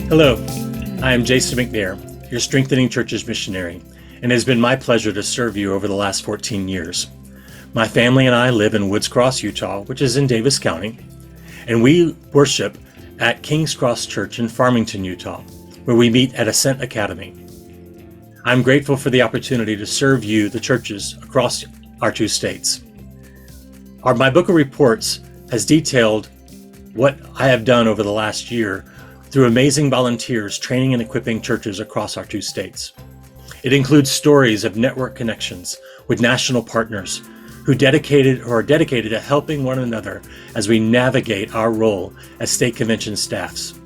Hello, I am Jason McNair, your Strengthening Churches missionary, and it has been my pleasure to serve you over the last 14 years. My family and I live in Woods Cross, Utah, which is in Davis County, and we worship at King's Cross Church in Farmington, Utah, where we meet at Ascent Academy. I'm grateful for the opportunity to serve you, the churches, across our two states. My book of reports has detailed what I have done over the last year through amazing volunteers training and equipping churches across our two states. It includes stories of network connections with national partners who are dedicated to helping one another as we navigate our role as state convention staffs.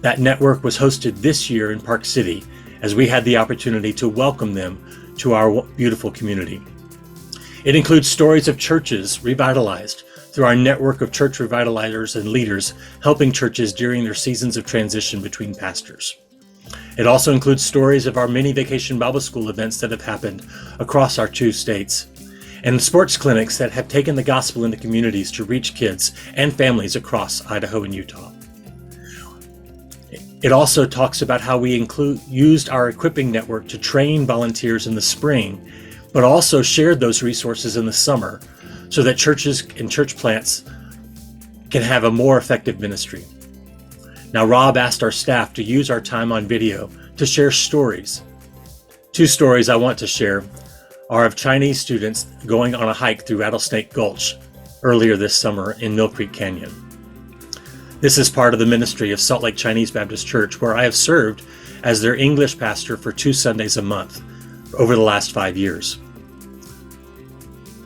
That network was hosted this year in Park City as we had the opportunity to welcome them to our beautiful community. It includes stories of churches revitalized through our network of church revitalizers and leaders helping churches during their seasons of transition between pastors. It also includes stories of our many vacation Bible school events that have happened across our two states, and sports clinics that have taken the gospel into communities to reach kids and families across Idaho and Utah. It also talks about how we used our equipping network to train volunteers in the spring, but also shared those resources in the summer so that churches and church plants can have a more effective ministry. Now, Rob asked our staff to use our time on video to share stories. Two stories I want to share are of Chinese students going on a hike through Rattlesnake Gulch earlier this summer in Mill Creek Canyon. This is part of the ministry of Salt Lake Chinese Baptist Church, where I have served as their English pastor for 2 Sundays a month over the last 5 years.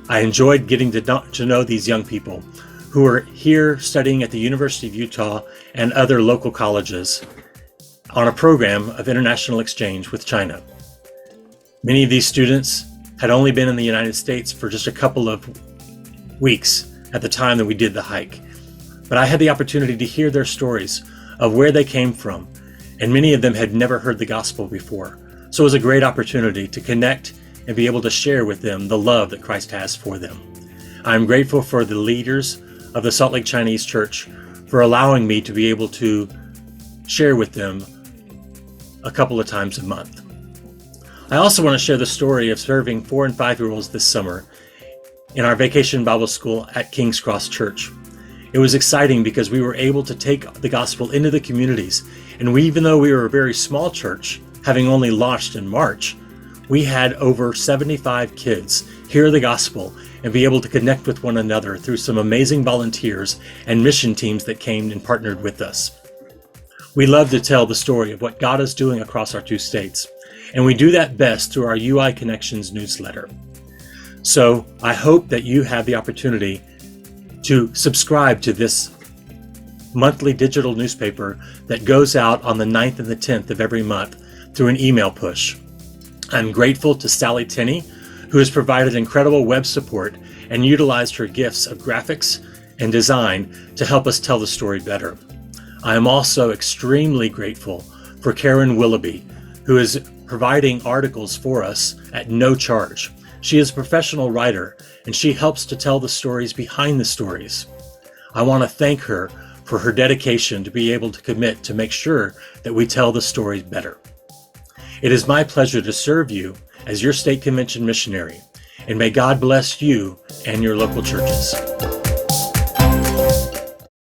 I enjoyed getting to know these young people who are here studying at the University of Utah and other local colleges on a program of international exchange with China. Many of these students had only been in the United States for just a couple of weeks at the time that we did the hike, but I had the opportunity to hear their stories of where they came from, and many of them had never heard the gospel before. So it was a great opportunity to connect and be able to share with them the love that Christ has for them. I'm grateful for the leaders of the Salt Lake Chinese Church for allowing me to be able to share with them a couple of times a month. I also want to share the story of serving 4- and 5-year-olds this summer in our vacation Bible school at King's Cross Church. It was exciting because we were able to take the gospel into the communities, and even though we were a very small church, having only launched in March, we had over 75 kids hear the gospel and be able to connect with one another through some amazing volunteers and mission teams that came and partnered with us. We love to tell the story of what God is doing across our two states, and we do that best through our UI Connections newsletter. So I hope that you have the opportunity to subscribe to this monthly digital newspaper that goes out on the 9th and the 10th of every month through an email push. I'm grateful to Sally Tenney, who has provided incredible web support and utilized her gifts of graphics and design to help us tell the story better. I am also extremely grateful for Karen Willoughby, who is providing articles for us at no charge. She is a professional writer, and she helps to tell the stories behind the stories. I want to thank her for her dedication to be able to commit to make sure that we tell the stories better. It is my pleasure to serve you as your state convention missionary, and may God bless you and your local churches.